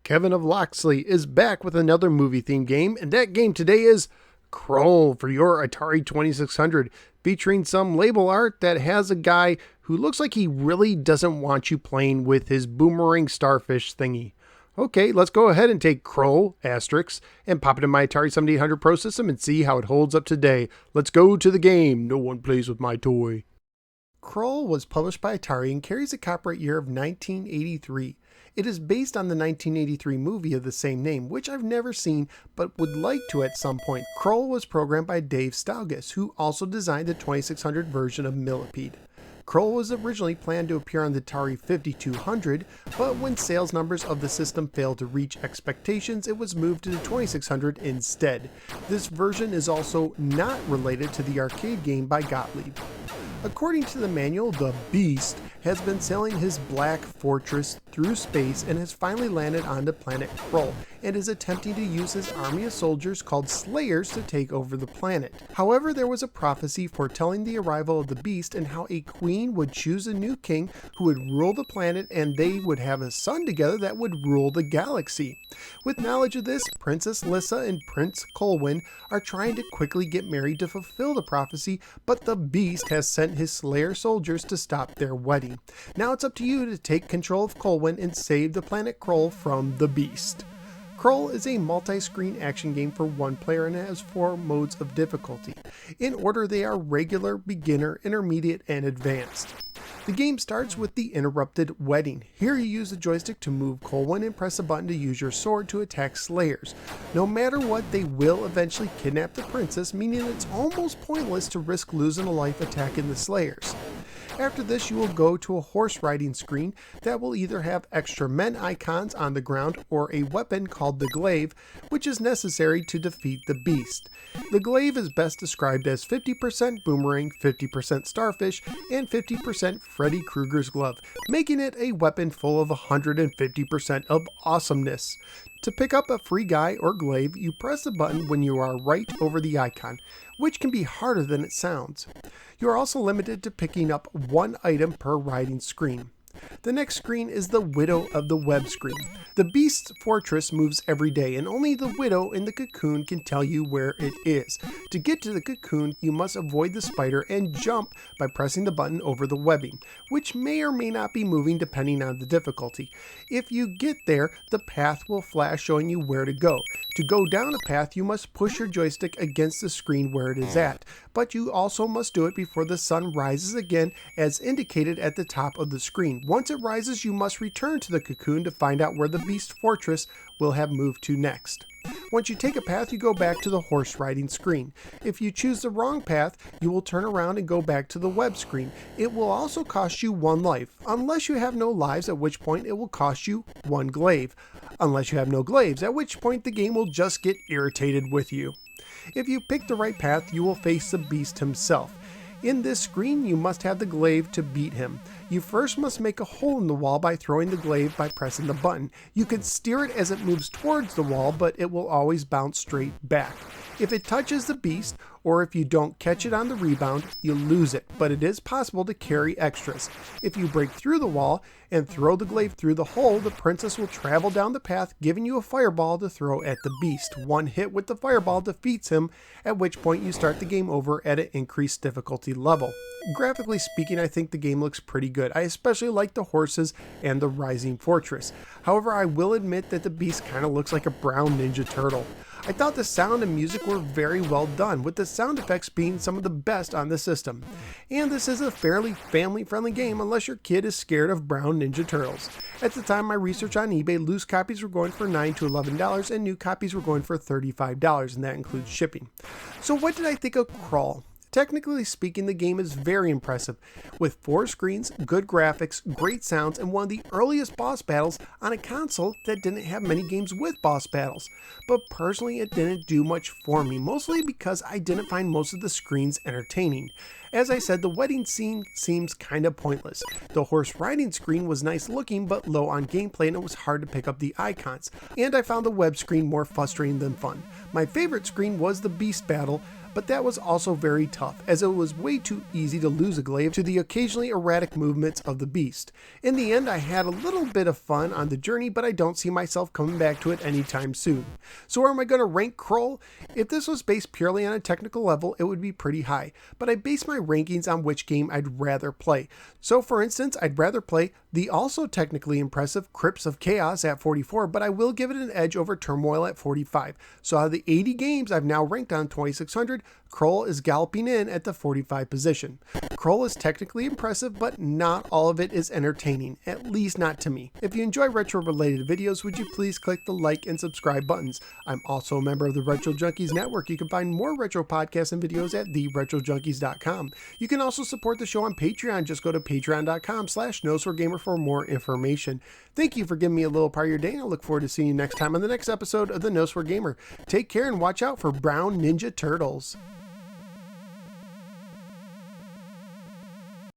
Kevin of Loxley is back with another movie-themed game, and that game today is Krull for your Atari 2600, featuring some label art that has a guy who looks like he really doesn't want you playing with his boomerang starfish thingy. Okay, let's go ahead and take Krull, asterisk, and pop it in my Atari 7800 Pro system and see how it holds up today. Let's go to the game. No one plays with my toy. Krull was published by Atari and carries a copyright year of 1983. It is based on the 1983 movie of the same name, which I've never seen but would like to at some point. Krull was programmed by Dave Stalgus, who also designed the 2600 version of Millipede. Krull was originally planned to appear on the Atari 5200, but when sales numbers of the system failed to reach expectations, it was moved to the 2600 instead. This version is also not related to the arcade game by Gottlieb. According to the manual, the Beast has been sailing his black fortress through space and has finally landed on the planet Krull and is attempting to use his army of soldiers called Slayers to take over the planet. However, there was a prophecy foretelling the arrival of the Beast and how a queen would choose a new king who would rule the planet, and they would have a son together that would rule the galaxy. With knowledge of this, Princess Lissa and Prince Colwyn are trying to quickly get married to fulfill the prophecy, but the Beast has sent his Slayer soldiers to stop their wedding. Now it's up to you to take control of Colwyn and save the planet Krull from the Beast. Krull is a multi-screen action game for one player and has 4 modes of difficulty. In order, they are regular, beginner, intermediate, and advanced. The game starts with the interrupted wedding. Here you use the joystick to move Colwyn and press a button to use your sword to attack Slayers. No matter what, they will eventually kidnap the princess, meaning it's almost pointless to risk losing a life attacking the Slayers. After this, you will go to a horse riding screen that will either have extra men icons on the ground or a weapon called the Glaive, which is necessary to defeat the Beast. The Glaive is best described as 50% boomerang, 50% starfish, and 50% Freddy Krueger's glove, making it a weapon full of 150% of awesomeness. To pick up a free guy or glaive, you press the button when you are right over the icon, which can be harder than it sounds. You are also limited to picking up 1 item per riding screen. The next screen is the Widow of the Web screen. The Beast's fortress moves every day, and only the Widow in the cocoon can tell you where it is. To get to the cocoon, you must avoid the spider and jump by pressing the button over the webbing, which may or may not be moving depending on the difficulty. If you get there, the path will flash showing you where to go. To go down a path, you must push your joystick against the screen where it is at, but you also must do it before the sun rises again as indicated at the top of the screen. Once it rises, you must return to the cocoon to find out where the Beast Fortress will have moved to next. Once you take a path, you go back to the horse riding screen. If you choose the wrong path, you will turn around and go back to the web screen. It will also cost you 1 life, unless you have no lives, at which point it will cost you 1 glaive. Unless you have no glaives, at which point the game will just get irritated with you. If you pick the right path, you will face the Beast himself. In this screen, you must have the glaive to beat him. You first must make a hole in the wall by throwing the glaive by pressing the button. You can steer it as it moves towards the wall, but it will always bounce straight back. If it touches the Beast, or if you don't catch it on the rebound, you lose it, but it is possible to carry extras. If you break through the wall and throw the glaive through the hole, the princess will travel down the path, giving you a fireball to throw at the Beast. 1 hit with the fireball defeats him, at which point you start the game over at an increased difficulty level. Graphically speaking, I think the game looks pretty good. I especially like the horses and the rising fortress. However, I will admit that the Beast kind of looks like a brown Ninja Turtle. I thought the sound and music were very well done, with the sound effects being some of the best on the system. And this is a fairly family-friendly game unless your kid is scared of brown Ninja Turtles. At the time of my research on eBay, loose copies were going for $9 to $11 and new copies were going for $35, and that includes shipping. So what did I think of Krull? Technically speaking, the game is very impressive, with 4 screens, good graphics, great sounds, and one of the earliest boss battles on a console that didn't have many games with boss battles. But personally, it didn't do much for me, mostly because I didn't find most of the screens entertaining. As I said, the wedding scene seems kinda pointless. The horse riding screen was nice looking but low on gameplay, and it was hard to pick up the icons. And I found the web screen more frustrating than fun. My favorite screen was the Beast battle, but that was also very tough, as it was way too easy to lose a glaive to the occasionally erratic movements of the beast. In the end, I had a little bit of fun on the journey, but I don't see myself coming back to it anytime soon. So where am I going to rank Krull? If this was based purely on a technical level, it would be pretty high, but I base my rankings on which game I'd rather play. So for instance, I'd rather play the also technically impressive Crypts of Chaos at 44, but I will give it an edge over Turmoil at 45. So out of the 80 games I've now ranked on 2600, Krull is galloping in at the 45 position. Krull is technically impressive, but not all of it is entertaining, at least not to me. If you enjoy retro-related videos, would you please click the like and subscribe buttons. I'm also a member of the Retro Junkies Network. You can find more retro podcasts and videos at theretrojunkies.com. You can also support the show on Patreon. Just go to patreon.com/NoSwearGamer for more information. Thank you for giving me a little part of your day, and I look forward to seeing you next time on the next episode of the No Swear Gamer. Take care and watch out for brown ninja turtles.